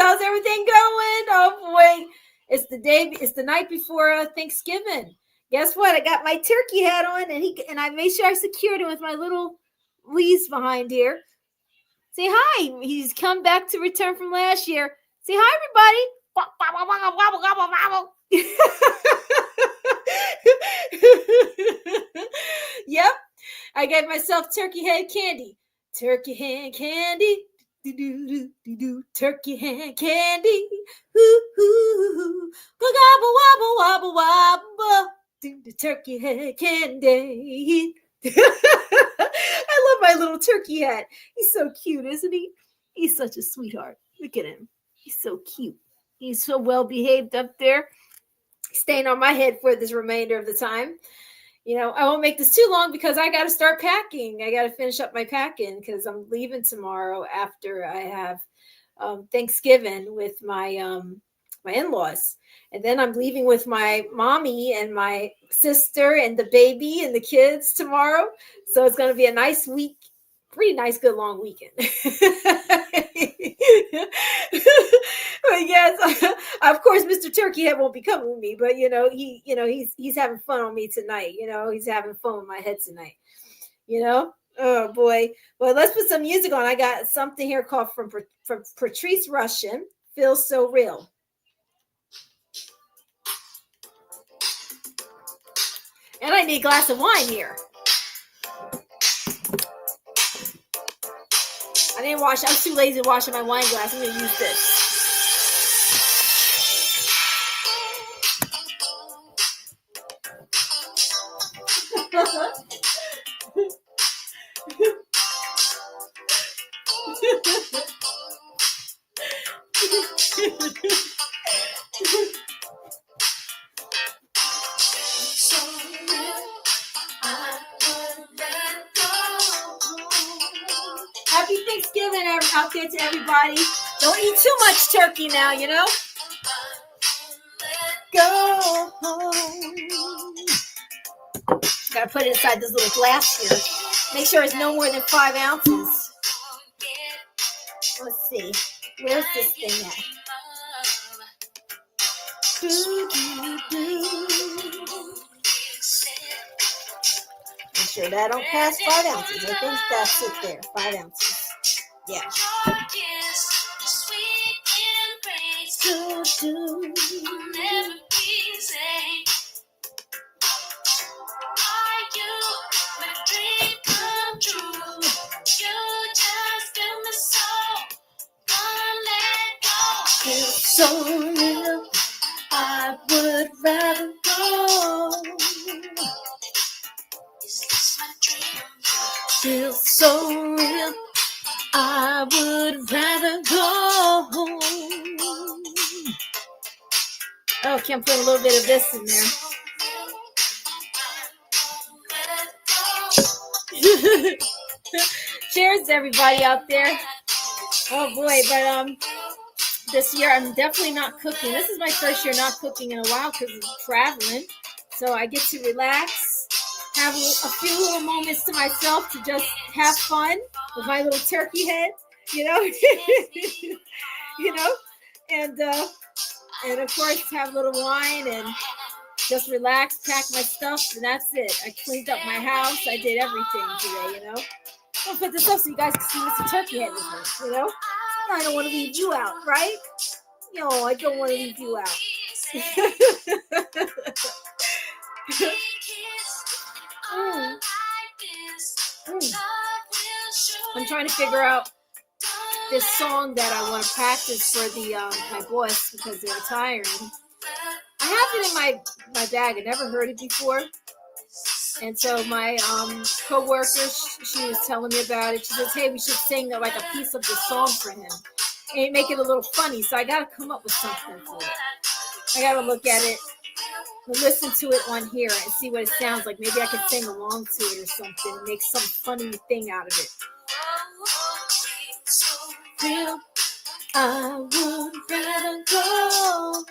How's everything going? Oh boy, it's the night before Thanksgiving. Guess what? I got my turkey hat on, and I made sure I secured it with my little leaves behind here. Say hi. He's come back to return from last year. Say hi, everybody. Yep. I gave myself turkey head candy. Turkey hand candy. Turkey hand candy. Wobble, wobble, wobble, wobble. The turkey head candy. I love my little turkey hat. He's so cute, isn't he? He's such a sweetheart. Look at him. He's so cute. He's so well behaved up there. Staying on my head for this remainder of the time. I won't make this too long because I got to start packing. I got to finish up my packing because I'm leaving tomorrow after I have Thanksgiving with my my in-laws. And then I'm leaving with my mommy and my sister and the baby and the kids tomorrow. So it's going to be a nice week, pretty nice, good long weekend. But yes, of course, Mr. Turkey Head won't be coming with me, but he's having fun on me tonight. He's having fun with my head tonight. Oh boy. Well, let's put some music on. I got something here called from Patrice Rushen, Feels So Real. And I need a glass of wine here. I didn't wash. I was too lazy to wash my wine glass. I'm going to use this. Happy Thanksgiving out there to everybody. Don't eat too much turkey now, Go home. Gotta put it inside this little glass here. Make sure it's no more than 5 ounces. Let's see. Where's this thing at? Make sure that don't pass 5 ounces. I think that's it there. 5 ounces. Yeah. So real, I would rather go. Feels so real, I would rather go. Oh, can put a little bit of this in there. Cheers to everybody out there. Oh boy, but this year I'm definitely not cooking. This is my first year not cooking in a while because of traveling. So I get to relax, have a few little moments to myself to just have fun with my little turkey head, and of course have a little wine and just relax, pack my stuff, and that's it. I cleaned up my house. I did everything today, I'll put this up so you guys can see Mr. Turkey Head with me, I don't want to leave you out, right? I don't want to leave you out. I'm trying to figure out this song that I want to practice for the my boys because they're retiring. I have it in my bag. I never heard it before. And so my co-worker, she was telling me about it. She says, hey, we should sing like a piece of the song for him and make it a little funny. So I got to come up with something for it. I got to look at it, listen to it on here and see what it sounds like. Maybe I could sing along to it or something and make some funny thing out of it. Real, I would rather go.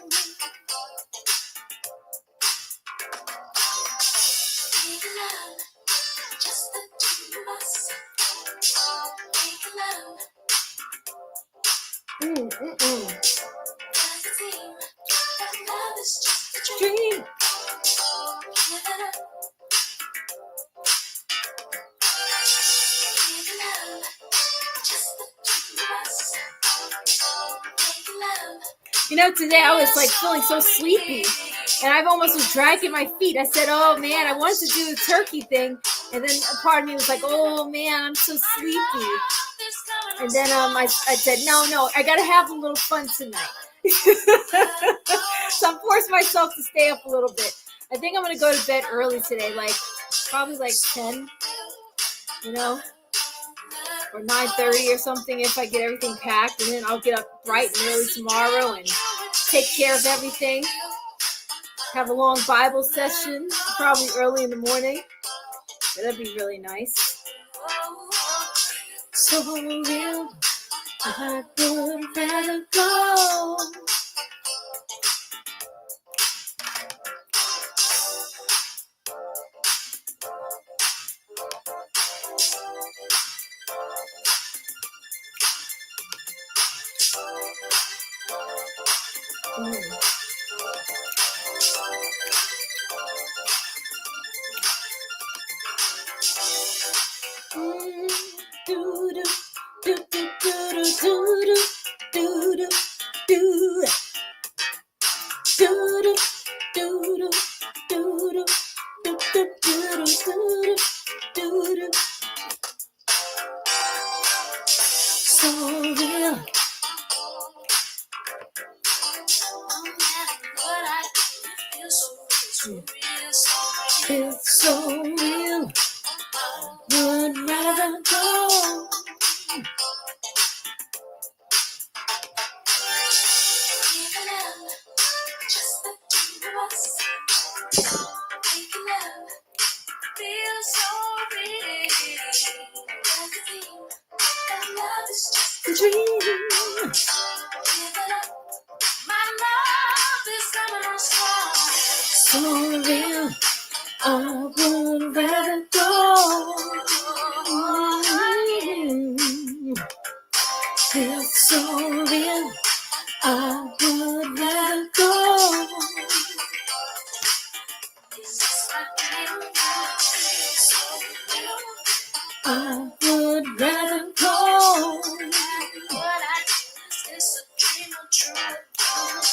Mm-mm. Dream. You know, today I was like feeling so sleepy, and I've almost was dragging my feet. I said, "Oh man, I wanted to do the turkey thing," and then a part of me was like, "Oh man, I'm so sleepy." And then I said, "No, I gotta have a little fun tonight." So I'm forcing myself to stay up a little bit. I think I'm gonna go to bed early today, like probably like 10, you know, or 9:30 or something if I get everything packed, and then I'll get up bright and early tomorrow and take care of everything. Have a long Bible session, probably early in the morning. That'd be really nice. So real, I would rather go. It's so real. Would rather go. The dream. So real. I would rather go. It's so real. I would rather go. I would rather go.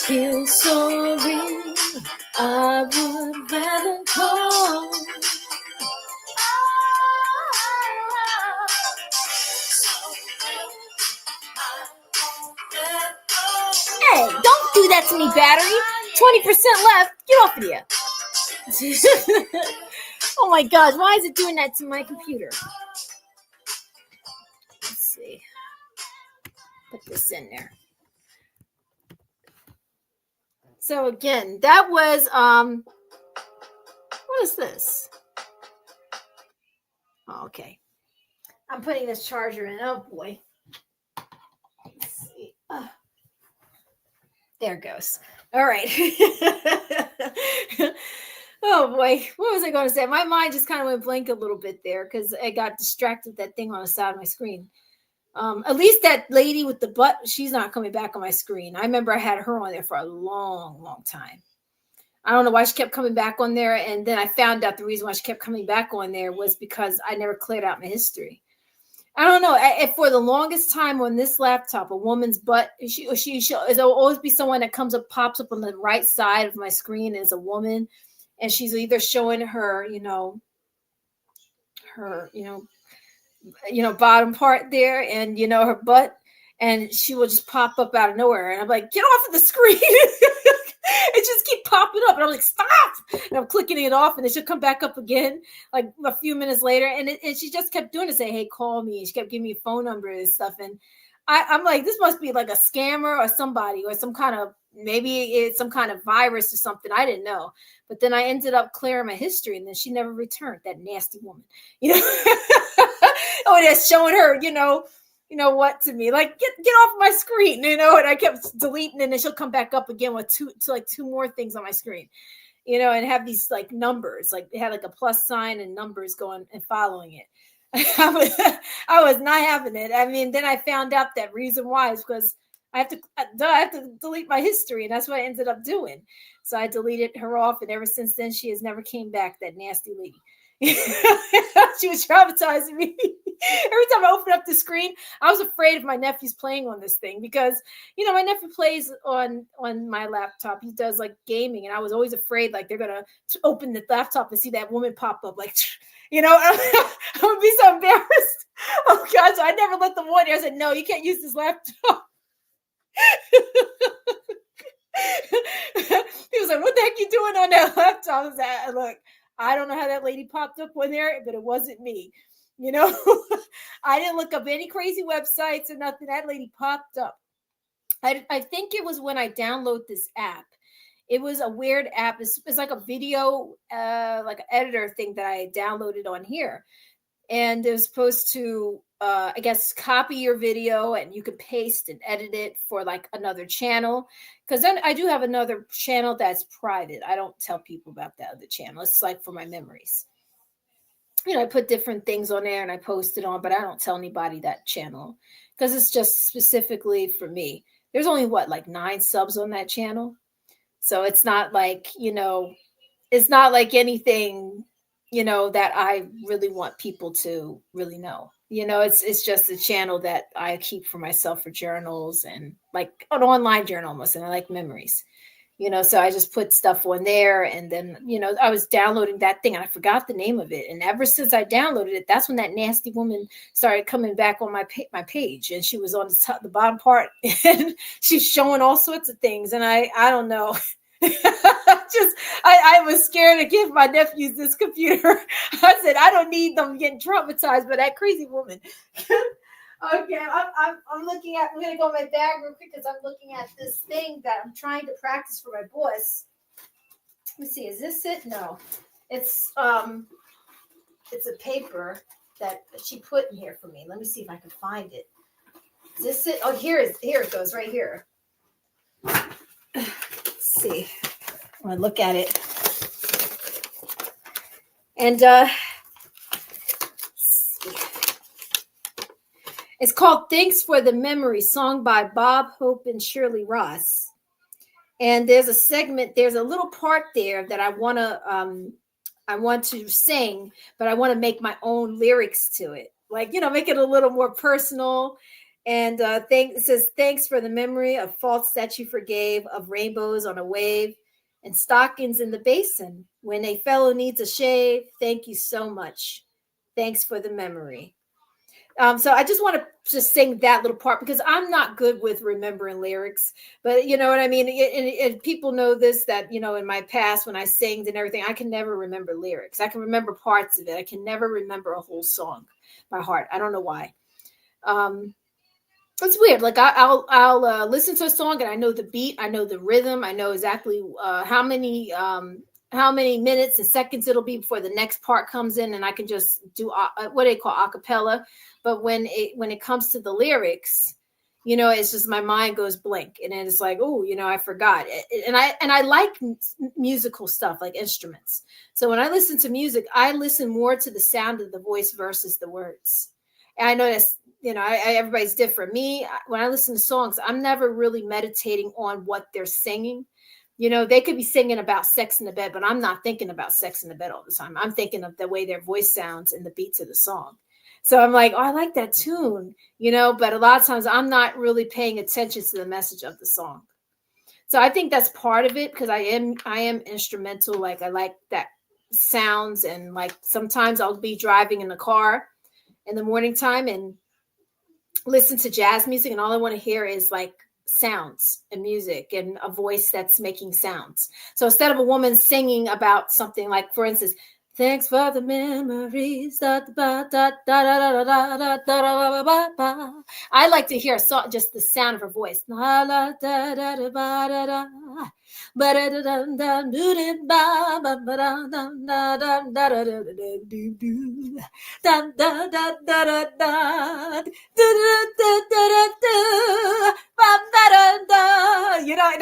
Feels so real. I would rather go. Hey, don't do that to me, battery. 20% left. Get off of here. Oh my gosh, why is it doing that to my computer? Let's see. Put this in there. So again, that was what is this? Oh, okay. I'm putting this charger in. Oh boy. Let's see. There it goes. All right. Oh boy, what was I going to say? My mind just kind of went blank a little bit there because I got distracted with that thing on the side of my screen. At least that lady with the butt, she's not coming back on my screen. I remember I had her on there for a long, long time. I don't know why she kept coming back on there. And then I found out the reason why she kept coming back on there was because I never cleared out my history. I don't know. For the longest time on this laptop, a woman's butt, there'll always be someone that pops up on the right side of my screen as a woman. And she's either showing her, bottom part there and, her butt. And she will just pop up out of nowhere. And I'm like, get off of the screen. It just keep popping up. And I'm like, stop. And I'm clicking it off. And then she'll come back up again, like a few minutes later. And she just kept doing it, say, hey, call me. And she kept giving me a phone number and stuff. And I'm like, this must be like a scammer or somebody or maybe it's some kind of virus or something. I didn't know. But then I ended up clearing my history. And then she never returned, that nasty woman. Oh, that's showing her, what to me, like get off my screen, and I kept deleting, and then she'll come back up again with two more things on my screen, and have these like numbers, like it had like a plus sign and numbers going and following it. I was not having it. I mean, then I found out that reason why is because I have to delete my history, and that's what I ended up doing. So I deleted her off, and ever since then, she has never came back. That nasty lady. She was traumatizing me. Every time I open up the screen, I was afraid of my nephew's playing on this thing because, my nephew plays on my laptop. He does like gaming, and I was always afraid like they're gonna open the laptop and see that woman pop up, like, I would be so embarrassed. Oh God! So I never let them on there. I said, no, you can't use this laptop. He was like, what the heck you doing on that laptop? I was like, look, I don't know how that lady popped up on there, but it wasn't me. I didn't look up any crazy websites or nothing. That lady popped up. I think it was when I download this app. It was a weird app. It's like a video, like an editor thing that I downloaded on here. And it was supposed to, I guess, copy your video and you could paste and edit it for like another channel. Because then I do have another channel that's private. I don't tell people about that other channel. It's like for my memories. I put different things on there and I post it on, but I don't tell anybody that channel because it's just specifically for me. There's only like 9 subs on that channel. So it's not like, it's not like anything, that I really want people to really know. It's just a channel that I keep for myself for journals and like an online journal almost, and I like memories. So I just put stuff on there, and then, I was downloading that thing and I forgot the name of it. And ever since I downloaded it, that's when that nasty woman started coming back on my page, and she was on the bottom part and she's showing all sorts of things. And I don't know. I was scared to give my nephews this computer. I said, I don't need them getting traumatized by that crazy woman. Okay, I'm looking at, I'm going to go in my bag real quick because I'm looking at this thing that I'm trying to practice for my boss. Let me see, is this it? No. It's a paper that she put in here for me. Let me see if I can find it. Is this it? Oh, here it goes, right here. Let's see. I'm going to look at it. And it's called Thanks for the Memory, song by Bob Hope and Shirley Ross. And there's a segment, there's a little part there that I want to sing, but I want to make my own lyrics to it. Like, make it a little more personal. And it says, thanks for the memory of faults that you forgave, of rainbows on a wave and stockings in the basin. When a fellow needs a shave, thank you so much. Thanks for the memory. So I just want to just sing that little part because I'm not good with remembering lyrics, but you know what I mean? And people know this, that, in my past when I sang and everything, I can never remember lyrics. I can remember parts of it. I can never remember a whole song by heart. I don't know why. It's weird. Like I'll listen to a song and I know the beat, I know the rhythm, I know exactly how many minutes and seconds it'll be before the next part comes in, and I can just do what they call acapella. But when it comes to the lyrics, it's just my mind goes blank, and then it's like, oh, I forgot. And I like musical stuff, like instruments. So when I listen to music, I listen more to the sound of the voice versus the words. And I know that's, everybody's different. Me, when I listen to songs, I'm never really meditating on what they're singing. They could be singing about sex in the bed, but I'm not thinking about sex in the bed all the time. I'm thinking of the way their voice sounds and the beats of the song. So I'm like, oh, I like that tune, but a lot of times I'm not really paying attention to the message of the song. So I think that's part of it because I am instrumental. Like I like that sounds, and like sometimes I'll be driving in the car in the morning time and listen to jazz music, and all I want to hear is like sounds and music and a voice that's making sounds. So instead of a woman singing about something like, for instance, thanks for the memories. I like to hear a song, just the sound of her voice. And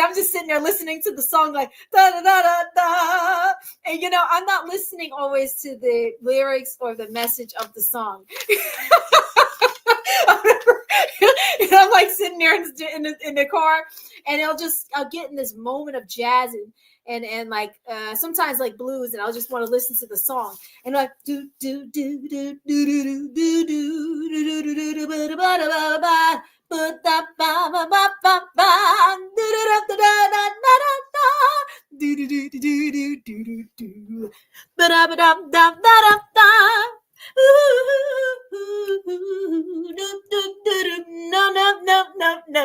I'm just sitting there listening to the song like da da da da da, and I'm not listening always to the lyrics or the message of the song. And I'm like sitting there in the car, and I'll get in this moment of jazz and like sometimes like blues, and I'll just want to listen to the song and like do do do do do do do do do do do do ba ba ba ba ba ba ba ba ba ba do da da da da da da do do do do do do do do ba da ba da da da da. No, no, no, no, no.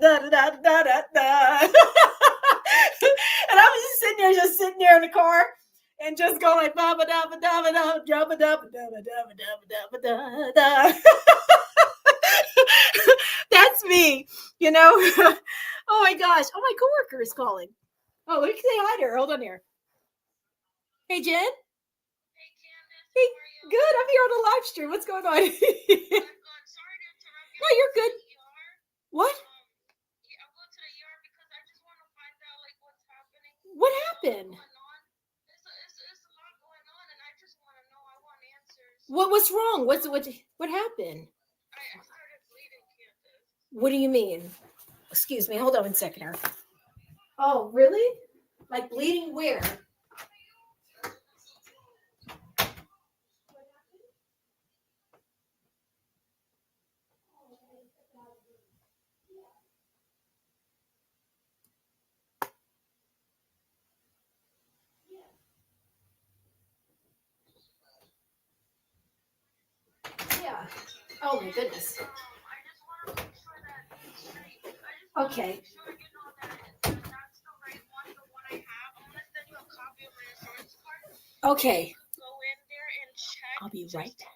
Da, da, da, da, da, da. And I was just sitting there in the car and just going like ba ba da ba da ba da da ba da ba da ba da ba da ba da da. That's me, you know. Oh my gosh. Oh, my coworker is calling. Oh, let me say hi to her. Hold on here. Hey, Jen. Hey, good. I'm here on the live stream. What's going on? No, you're good. What? What happened? What's wrong? What happened? What do you mean? Excuse me. Hold on 1 second here. Oh, really? Like bleeding where? Yeah. Oh my goodness. Okay. Okay. I'll be right back.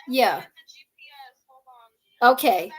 Yeah. Okay.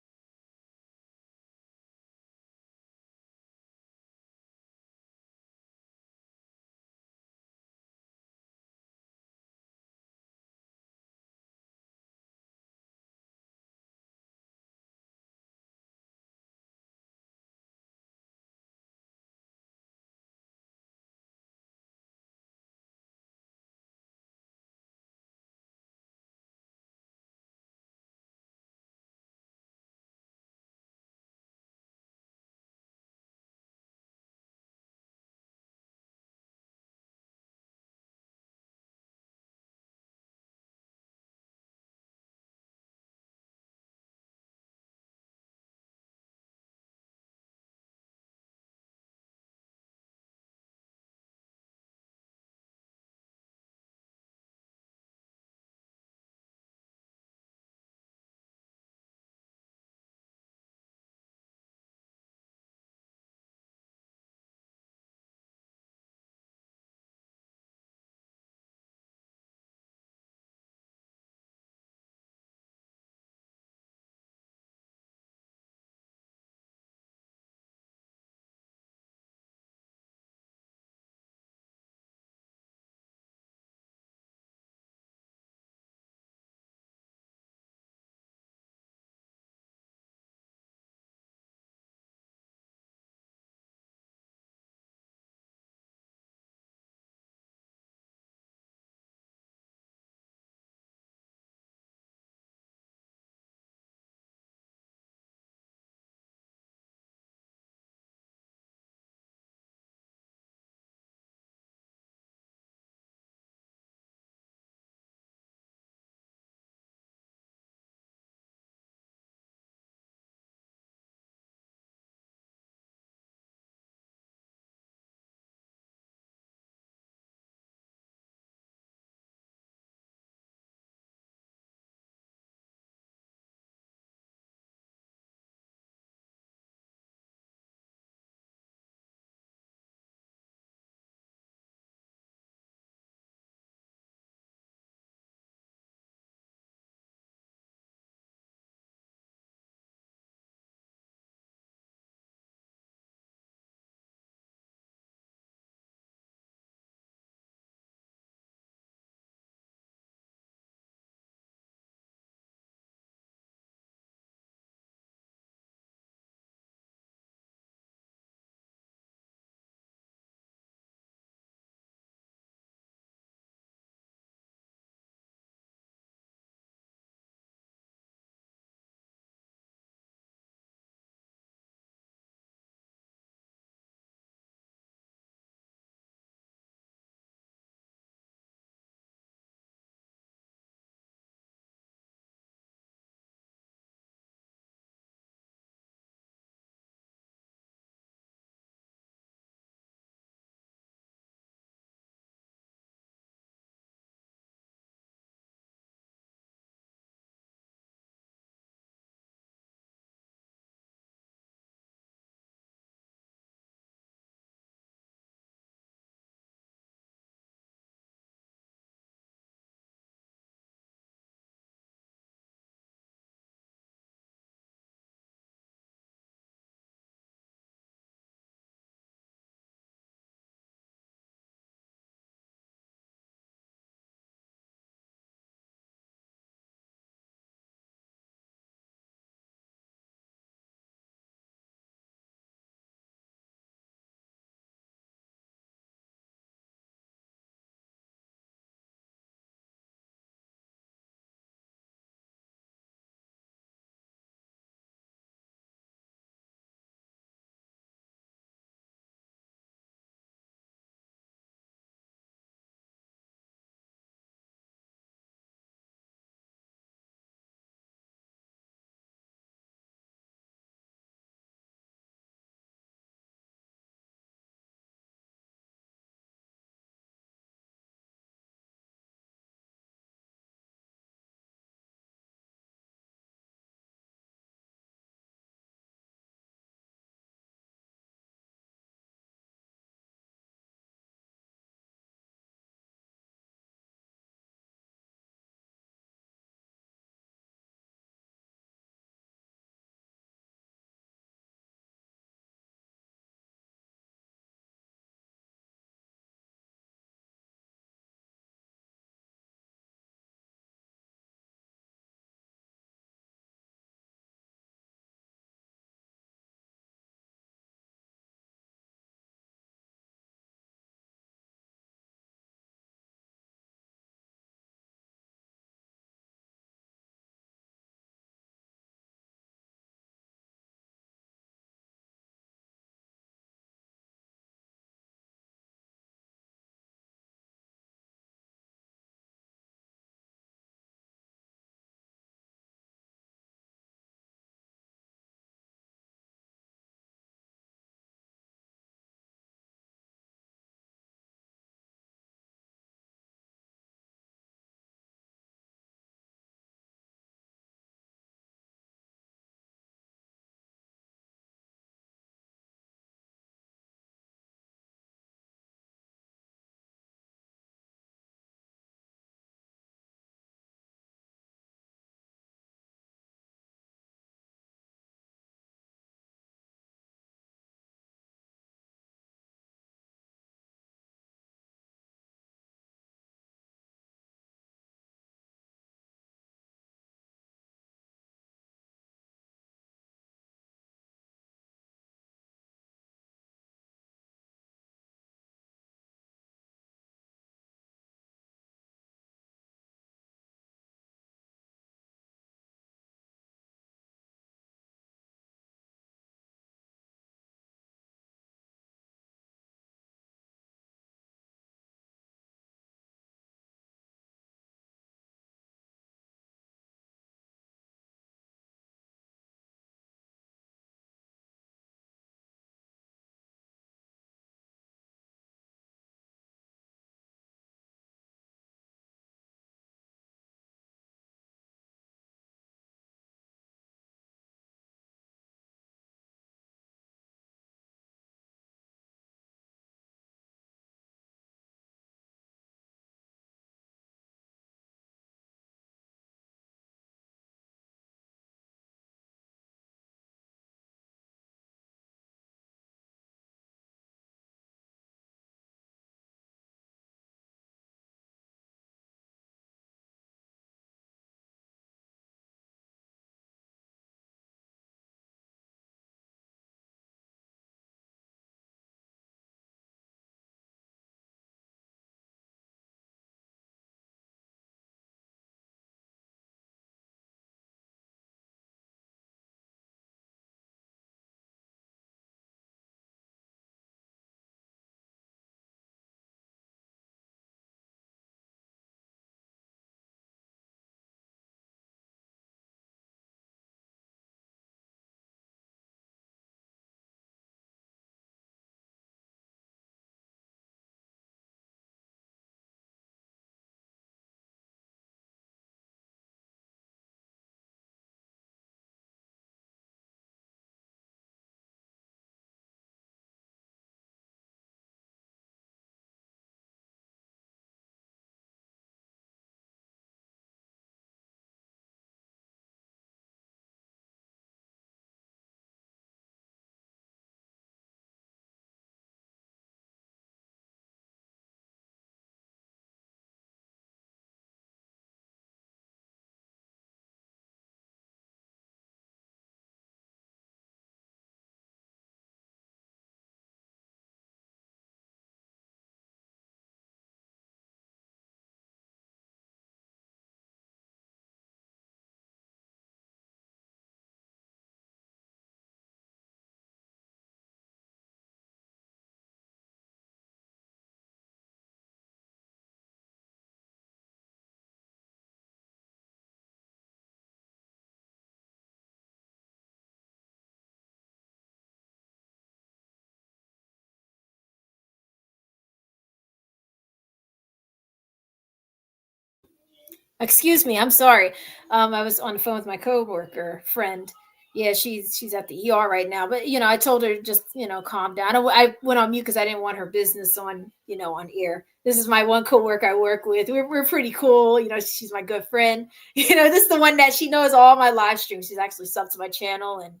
Excuse me, I'm sorry. I was on the phone with my coworker friend. Yeah, she's at the ER right now. But I told her just calm down. I went on mute because I didn't want her business on on air. This is my one coworker I work with. We're pretty cool. She's my good friend. This is the one that she knows all my live streams. She's actually subbed to my channel, and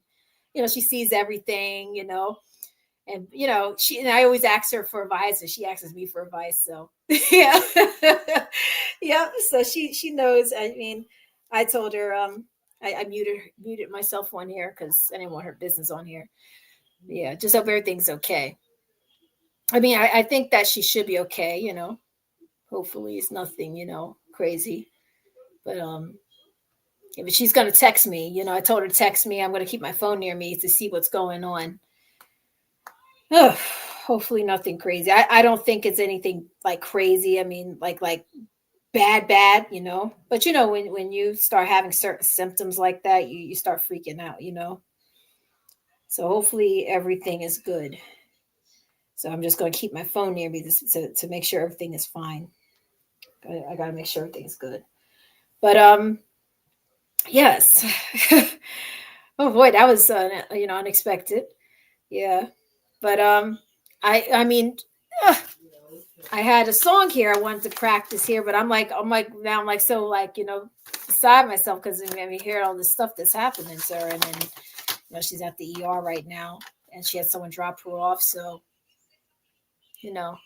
she sees everything. And she and I always ask her for advice, and she asks me for advice. So yeah, yeah. So she knows. I mean, I told her I muted myself on here because I didn't want her business on here. Yeah, just hope everything's okay. I mean, I think that she should be okay. Hopefully it's nothing crazy. But if she's gonna text me, I told her to text me. I'm gonna keep my phone near me to see what's going on. Ugh, hopefully nothing crazy. I don't think it's anything like crazy. I mean, like bad. But when you start having certain symptoms like that, you start freaking out. So hopefully everything is good. So I'm just going to keep my phone near me to make sure everything is fine. I got to make sure everything's good. But yes. Oh boy, that was unexpected. Yeah. But I mean, ugh, I had a song here I wanted to practice here, but I'm like now I'm like so like beside myself because I mean hear all this stuff that's happening to her, and then she's at the ER right now, and she had someone drop her off. So you know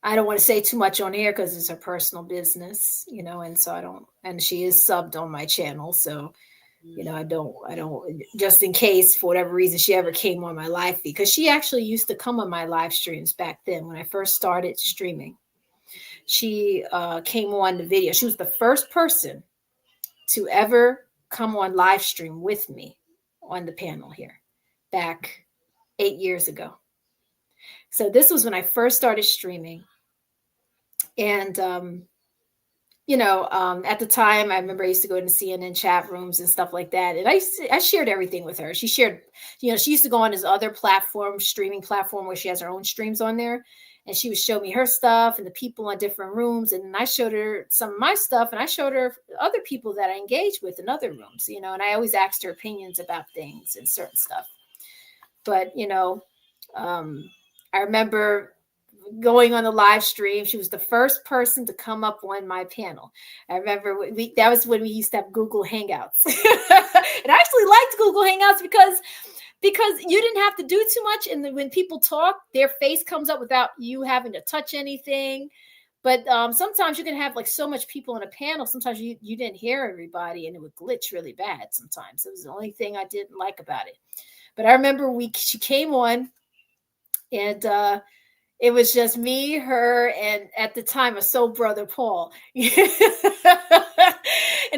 I don't want to say too much on here because it's her personal business, and so I don't. And she is subbed on my channel, so I don't just in case for whatever reason she ever came on my live feed, because she actually used to come on my live streams back then when I first started streaming. She came on the video. She was the first person to ever come on live stream with me on the panel here back 8 years ago. So this was when I first started streaming. And at the time, I remember I used to go into CNN chat rooms and stuff like that. And I shared everything with her. She shared, she used to go on this other platform, streaming platform, where she has her own streams on there. And she would show me her stuff and the people in different rooms. And I showed her some of my stuff, and I showed her other people that I engaged with in other rooms, and I always asked her opinions about things and certain stuff. But, I remember going on the live stream. She was the first person to come up on my panel. I remember that was when we used to have Google Hangouts. And I actually liked Google Hangouts because you didn't have to do too much, and when people talk, their face comes up without you having to touch anything. But sometimes you can have like so much people in a panel. Sometimes you didn't hear everybody, and it would glitch really bad. Sometimes it was the only thing I didn't like about it. But I remember she came on, and it was just me, her, and at the time a soul brother Paul. And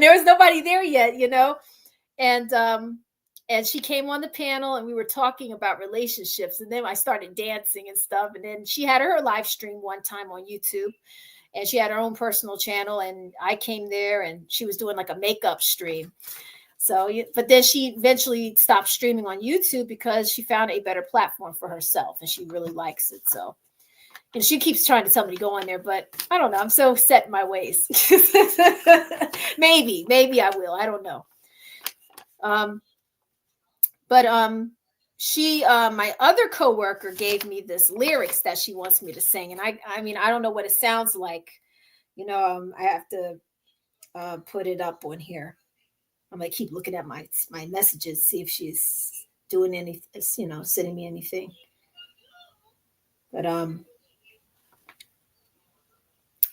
there was nobody there yet. And she came on the panel, and we were talking about relationships, and then I started dancing and stuff. And then she had her live stream one time on YouTube, and she had her own personal channel, and I came there, and she was doing like a makeup stream. So, but then she eventually stopped streaming on YouTube because she found a better platform for herself, and she really likes it. So, and she keeps trying to tell me to go on there, but I don't know. I'm so set in my ways. maybe I will. I don't know. But she, my other coworker, gave me this lyrics that she wants me to sing, and I mean, I don't know what it sounds like. I have to put it up on here. I'm gonna keep looking at my messages, see if she's doing any, sending me anything. But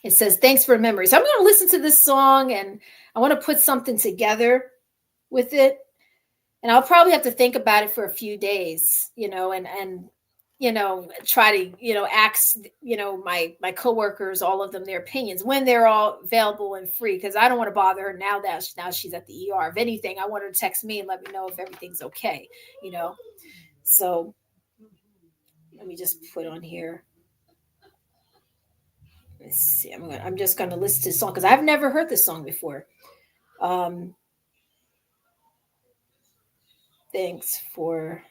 it says, "Thanks for memories." I'm gonna listen to this song, and I want to put something together with it, and I'll probably have to think about it for a few days, and try to ask my coworkers, all of them, their opinions when they're all available and free, because I don't want to bother her now that she's at the ER. If anything, I want her to text me and let me know if everything's okay. So let me just put on here. Let's see. I'm just gonna listen to the song because I've never heard this song before. Thanks for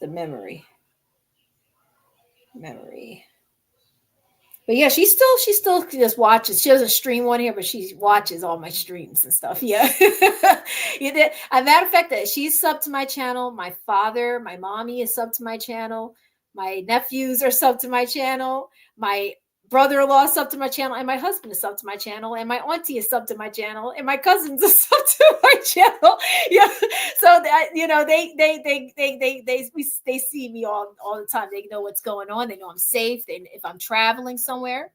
the memory. But yeah, she still just watches. She doesn't stream on here, but she watches all my streams and stuff. Yeah. You did. As a matter of fact, that she's subbed to my channel. My father, my mommy is subbed to my channel. My nephews are subbed to my channel. My brother-in-law is subbed to my channel, and my husband is subbed to my channel, and my auntie is subbed to my channel, and my cousins are subbed to my channel. Yeah. So that, they see me all the time. They know what's going on. They know I'm safe. If I'm traveling somewhere,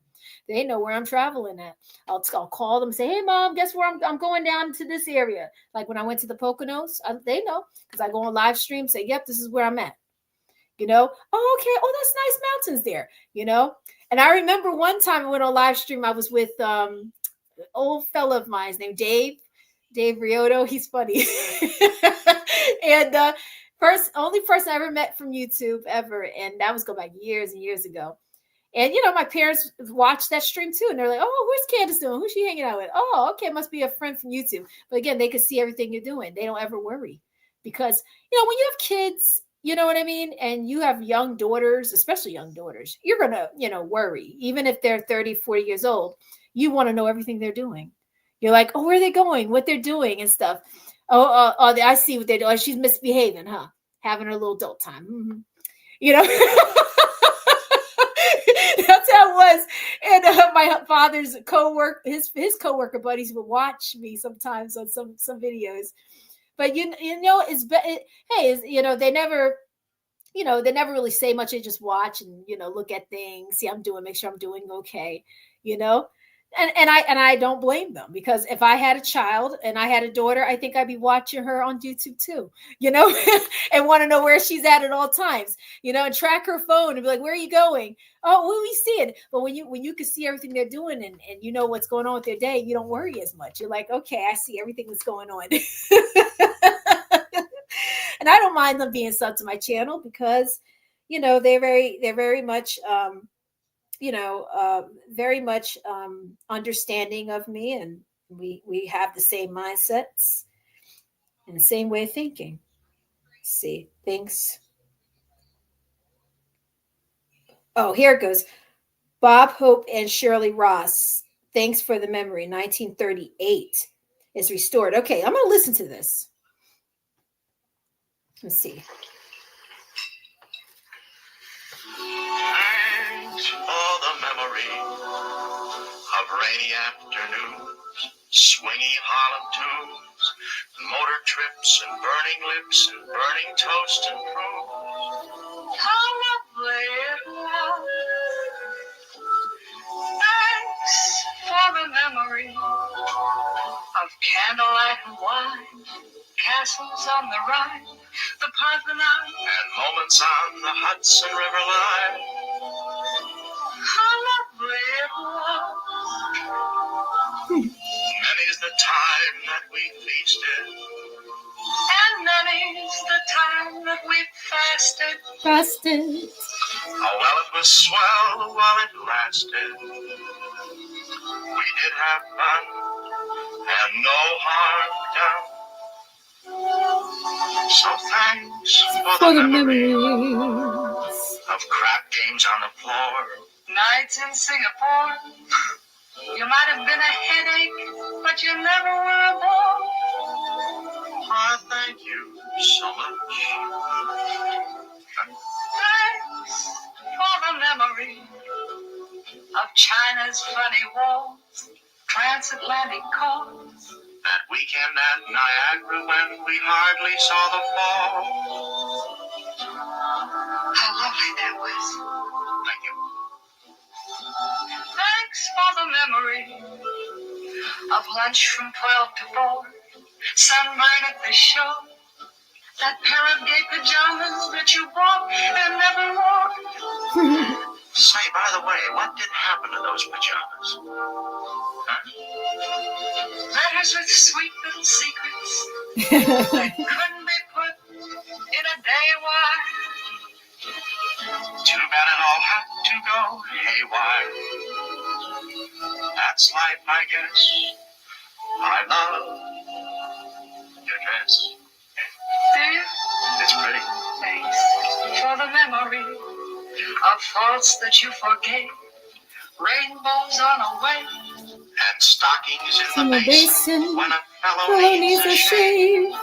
they know where I'm traveling at. I'll call them and say, "Hey, mom, guess where I'm going down to this area." Like when I went to the Poconos, they know because I go on live stream. Say, "Yep, this is where I'm at." Oh, okay. Oh, that's nice mountains there. And I remember one time I went on live stream. I was with an old fella of mine named Dave Rioto. He's funny. And only person I ever met from YouTube ever. And that was go back years and years ago. And, my parents watched that stream too. And they're like, "Oh, where's Candace doing? Who's she hanging out with?" "Oh, okay. Must be a friend from YouTube." But again, they could see everything you're doing. They don't ever worry because, when you have kids, you know what I mean? And you have young daughters, especially young daughters, you're going to, worry. Even if they're 30, 40 years old, you want to know everything they're doing. You're like, "Oh, where are they going? What they're doing and stuff." Oh, I see what they're doing. Oh, she's misbehaving, huh? Having her little adult time. Mm-hmm. That's how it was. And my father's his coworker buddies would watch me sometimes on some videos. But they never really say much. They just watch and look at things, see I'm doing, make sure I'm doing okay, you know. And I don't blame them, because if I had a child and I had a daughter, I think I'd be watching her on YouTube too, and want to know where she's at all times, and track her phone and be like, "Where are you going? Oh, what are we seeing?" But when you can see everything they're doing and you know what's going on with their day, you don't worry as much. You're like, "Okay, I see everything that's going on." And I don't mind them being subbed to my channel because, they're very much, very much understanding of me, and we have the same mindsets and the same way of thinking. Let's see, thanks. Oh, here it goes. Bob Hope and Shirley Ross. Thanks for the memory. 1938 is restored. Okay, I'm going to listen to this. Let's see. Thanks for the memory of rainy afternoons, swingy Harlem tunes, motor trips and burning lips and burning toast and prunes. How lovely it was. Thanks for the memory of candlelight and wine, castles on the Rhine, the Parthenon, and moments on the Hudson River line. How lovely it was. Many's the time that we feasted, and many's the time that we fasted. Oh, well, it was swell while it lasted. We did have fun, and no harm done. So thanks for the memories of crap games on the floor, nights in Singapore. You might have been a headache, but you never were a bore. I thank you so much. Thanks for the memory of China's funny walls, transatlantic calls, that weekend at Niagara when we hardly saw the fall. How lovely that was. Thank you. Thanks for the memory of lunch from 12 to 4, sunburn at the shore, that pair of gay pajamas that you bought and never wore. Say, by the way, what did happen to those pajamas? Huh? Letters with sweet little secrets that couldn't be put in a day wire. Too bad it all had to go haywire. That's life, I guess. I love your dress. Do you? It's pretty. Thanks for the memory of faults that you forgave, rainbows on a way, and stockings in In the the basin basin, when a fellow fellow needs needs a a shave. shave.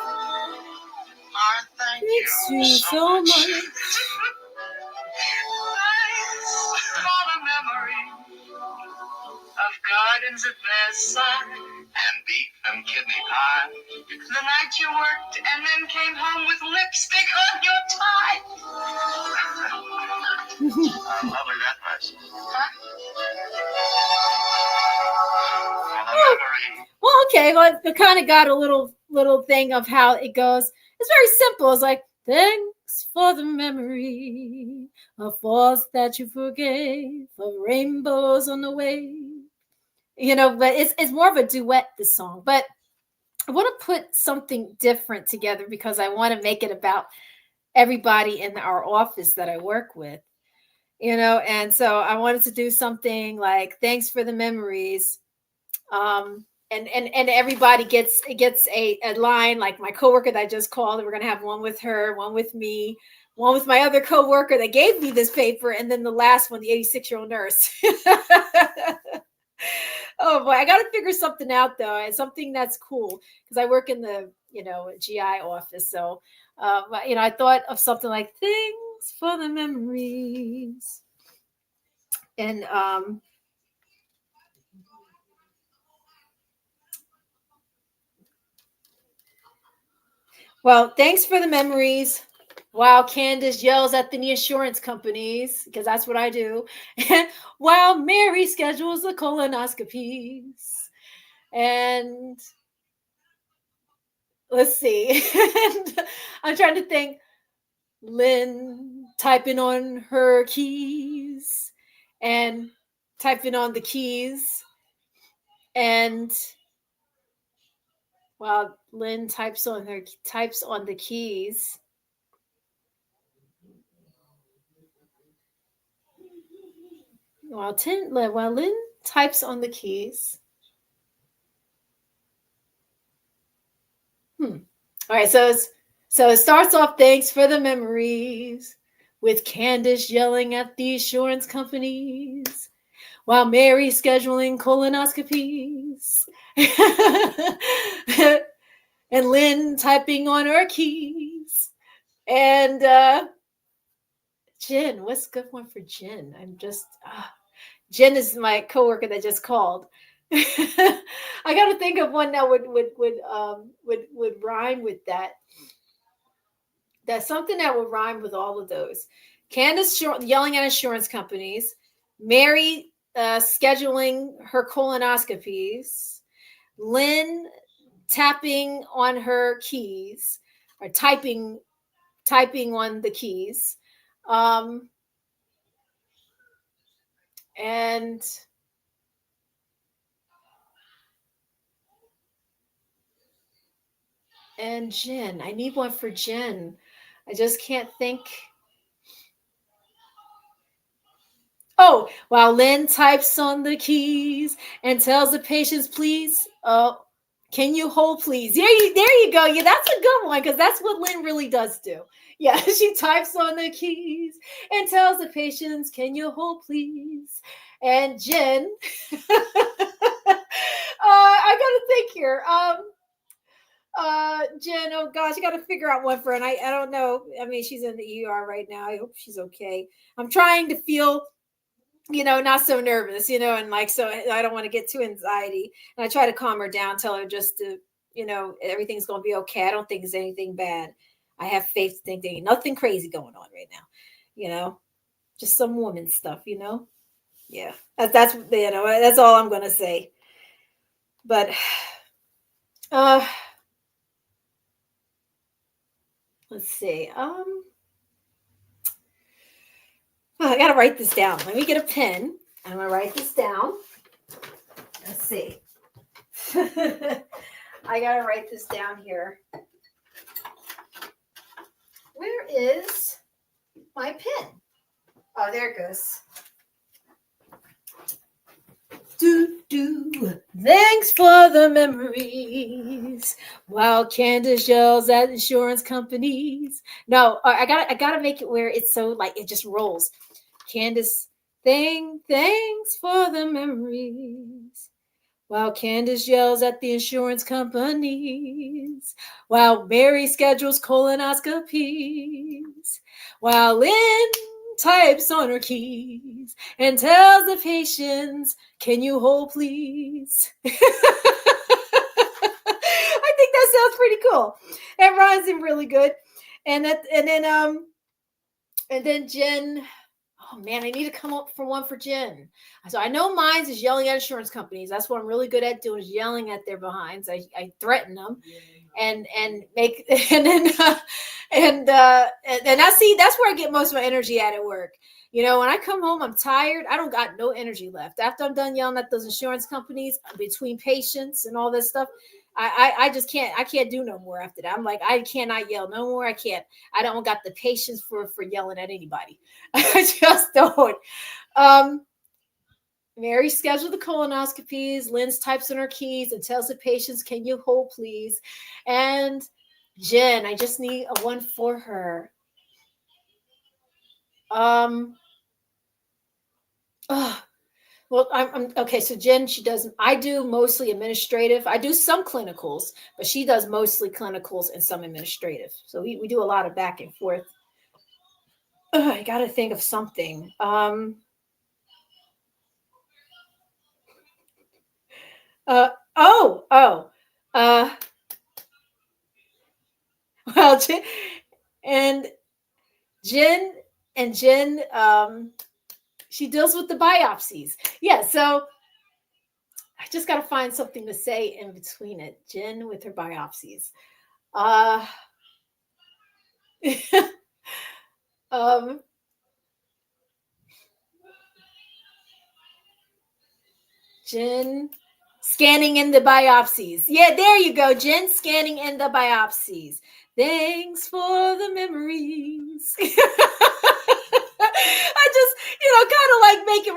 Thank Thanks you you so so much. much. Thanks for the memory of gardens at their side and beef and kidney pie. The night you worked and then came home with lipstick on your tie. Lovely that was. Huh? For the memory. Well, okay. Well, it kind of got a little thing of how it goes. It's very simple. It's like, thanks for the memory of falls that you forgave, of rainbows on the way. You know, but it's more of a duet, this song. But I want to put something different together because I want to make it about everybody in our office that I work with. You know, and so I wanted to do something like thanks for the memories. And everybody gets a line, like my coworker that I just called. We're gonna have one with her, one with me, one with my other coworker that gave me this paper, and then the last one, the 86-year-old nurse. Oh boy, I got to figure something out though, and something that's cool because I work in the GI office. So, I thought of something like "Things for the Memories," and well, thanks for the memories. While Candace yells at the insurance companies, because that's what I do, while Mary schedules the colonoscopies. And let's see. And I'm trying to think. Lynn typing on her keys and typing on the keys. And while Lynn types on the keys, while Lynn types on the keys. All right, so it starts off, thanks for the memories, with Candace yelling at the insurance companies while Mary's scheduling colonoscopies. And Lynn typing on her keys. And Jen, what's a good one for Jen? Jen is my coworker that just called. I got to think of one that would rhyme with that. That's something that would rhyme with all of those. Candace yelling at insurance companies. Mary scheduling her colonoscopies. Lynn tapping on her keys or typing on the keys. And Jen. I need one for Jen. I just can't think. Oh, while Lynn types on the keys and tells the patients, please, can you hold, please? There you go. Yeah, that's a good one because that's what Lynn really does do. Yeah, she types on the keys and tells the patients, can you hold, please? And Jen, I got to think here. Jen, oh gosh, I got to figure out one for her. And I don't know. I mean, she's in the ER right now. I hope she's okay. I'm trying to feel not so nervous, and like, so I don't want to get too anxiety. And I try to calm her down, tell her just to, everything's going to be okay. I don't think it's anything bad. I have faith to think there ain't nothing crazy going on right now, just some woman stuff, Yeah, that's that's all I'm going to say. But, let's see. I got to write this down. Let me get a pen. I'm going to write this down. Let's see. I got to write this down here. Where is my pen? Oh, there it goes. Thanks for the memories. While Candace yells at insurance companies. No, I gotta make it where it's so like it just rolls. Candace Thanks for the memories. While Candace yells at the insurance companies. While Mary schedules colonoscopies. While Lynn types on her keys and tells the patients, "Can you hold, please?" I think that sounds pretty cool. It rhymes in really good. And then Jen. Oh man, I need to come up for one for Jen. So I know mine's is yelling at insurance companies. That's what I'm really good at doing, is yelling at their behinds. I threaten them, and make and then and I see that's where I get most of my energy at work. You know, when I come home, I'm tired. I don't got no energy left after I'm done yelling at those insurance companies between patients and all this stuff. I just can't. I can't do no more after that. I'm like, I cannot yell no more. I can't. I don't got the patience for yelling at anybody. I just don't. Mary scheduled the colonoscopies. Lynn's types in her keys and tells the patients, "Can you hold, please?" And Jen, I just need a one for her. Well, I'm okay. So Jen, she doesn't. I do mostly administrative. I do some clinicals, but she does mostly clinicals and some administrative. So we do a lot of back and forth. I got to think of something. Uh, oh, oh. Well, and Jen and Jen, she deals with the biopsies. Yeah, so I just got to find something to say in between it. Jen with her biopsies. Jen scanning in the biopsies. Yeah, there you go, Jen scanning in the biopsies. Thanks for the memories. I just, kind of like make it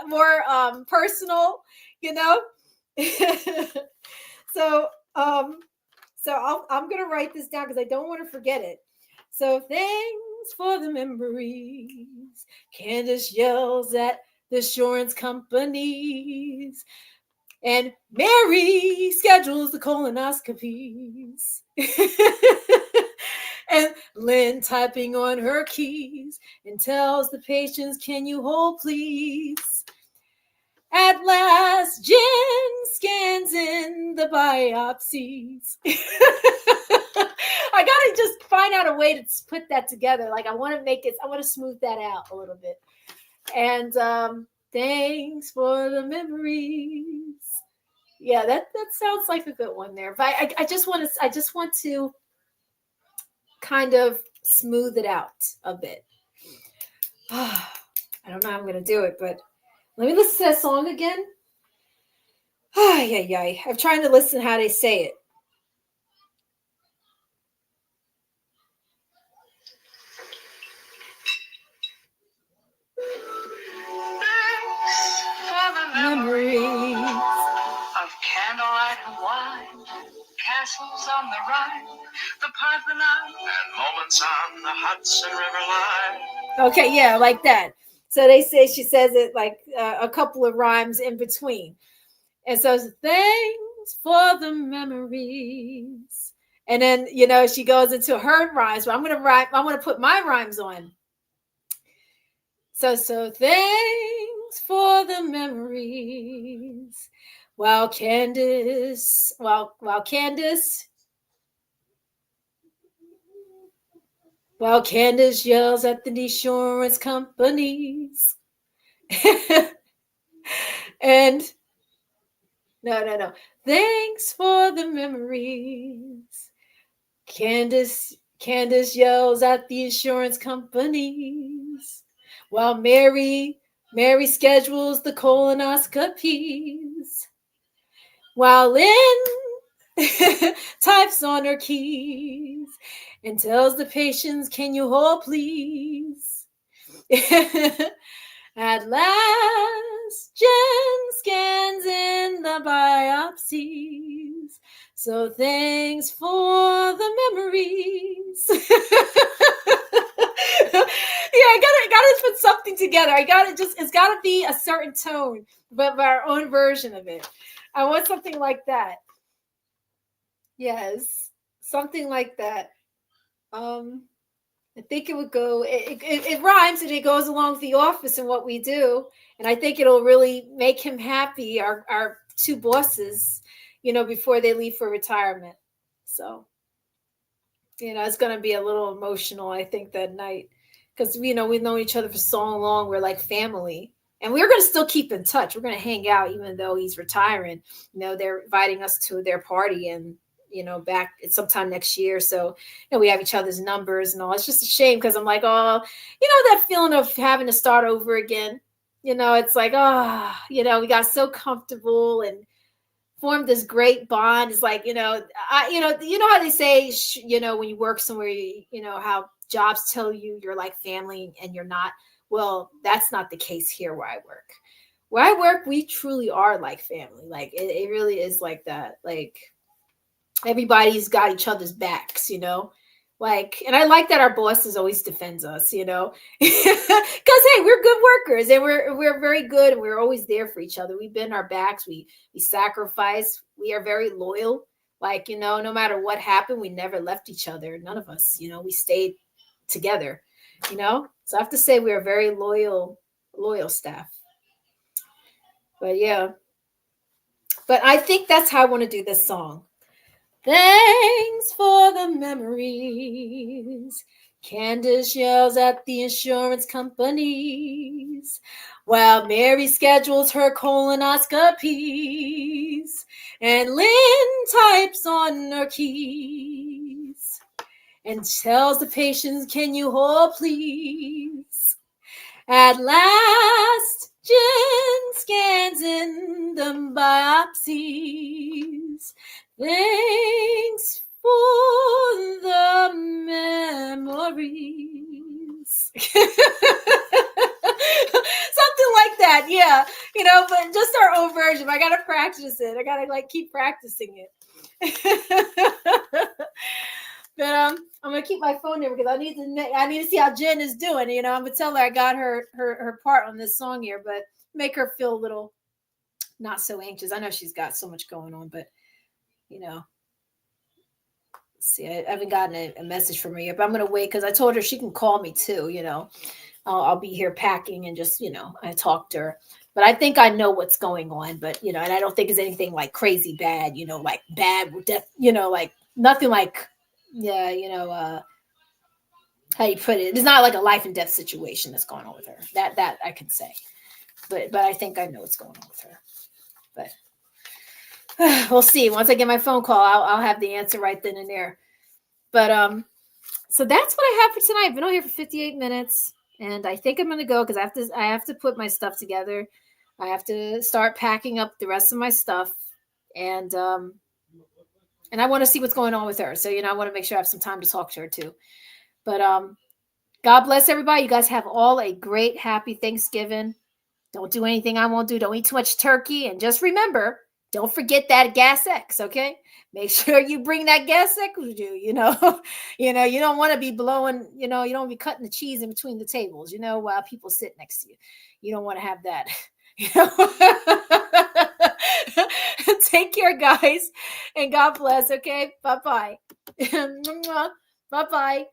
more personal, you know. So I'm gonna write this down because I don't want to forget it. So thanks for the memories. Candace yells at the insurance companies. And Mary schedules the colonoscopies. And Lynn typing on her keys and tells the patients, "Can you hold, please?" At last, Jen scans in the biopsies. I gotta just find out a way to put that together. Like I want to smooth that out a little bit. And thanks for the memories. Yeah, that sounds like a good one there. But I just want to kind of smooth it out a bit. I don't know how I'm gonna do it, but let me listen to that song again. I'm trying to listen how they say it. Thanks for the memories of candlelight and wine, castles on the Rhine, the Parthenon, and moments on the Hudson River line. Okay, yeah, like that. So they say she says it like a couple of rhymes in between. And so thanks for the memories. And then, she goes into her rhymes. But I'm going to put my rhymes on. So thanks for the memories. While Candace yells at the insurance companies. And no. Thanks for the memories. Candace yells at the insurance companies. While Mary schedules the colonoscopies. While Lynn types on her keys and tells the patients, "Can you hold, please?" At last, Jen scans in the biopsies. So thanks for the memories. Yeah, I gotta put something together. It's gotta be a certain tone, but our own version of it. I want something like that. Yes, something like that. I think it would go. It rhymes and it goes along with the office and what we do, and I think it'll really make him happy. Our two bosses, before they leave for retirement. So, it's going to be a little emotional, I think, that night because we've known each other for so long. We're like family, and we're going to still keep in touch. We're going to hang out even though he's retiring. They're inviting us to their party and back at sometime next year. So, we have each other's numbers and all. It's just a shame because I'm like, oh, that feeling of having to start over again. It's like, oh, we got so comfortable and formed this great bond. It's like, how they say, when you work somewhere, how jobs tell you you're like family and you're not. Well, that's not the case here where I work. Where I work, we truly are like family. Like it really is like that. Like, everybody's got each other's backs, like, and I like that our bosses always defends us, because hey, we're good workers and we're very good and we're always there for each other. We bend our backs, we sacrifice, we are very loyal. Like, no matter what happened, we never left each other. None of us, we stayed together, So I have to say we are very loyal staff. But yeah. But I think that's how I want to do this song. Thanks for the memories. Candace yells at the insurance companies while Mary schedules her colonoscopies and Lynn types on her keys and tells the patients, can you hold please? At last, Jen scans in the biopsies. Thanks for the memories. Something like that, yeah. But just our own version. I gotta practice it. I gotta keep practicing it. But I'm gonna keep my phone there because I need to see how Jen is doing. I'm gonna tell her I got her part on this song here, but make her feel a little not so anxious. I know she's got so much going on, but see, I haven't gotten a message from her yet, but I'm going to wait because I told her she can call me too, I'll be here packing and just, I talked to her, but I think I know what's going on, but, and I don't think it's anything like crazy bad, like bad, death, like nothing like, yeah, how you put it. It's not like a life and death situation that's going on with her. That I can say, but I think I know what's going on with her, but we'll see. Once I get my phone call, I'll have the answer right then and there. But so that's what I have for tonight. I've been on here for 58 minutes, and I think I'm gonna go because I have to put my stuff together. I have to start packing up the rest of my stuff, and I want to see what's going on with her. So I want to make sure I have some time to talk to her too. But God bless everybody. You guys have all a great, happy Thanksgiving. Don't do anything I won't do. Don't eat too much turkey, and just remember. Don't forget that Gas X, okay? Make sure you bring that Gas X with you, you don't want to be blowing, you don't want to be cutting the cheese in between the tables, while people sit next to you. You don't want to have that. Take care, guys, and God bless, okay? Bye-bye. Bye-bye.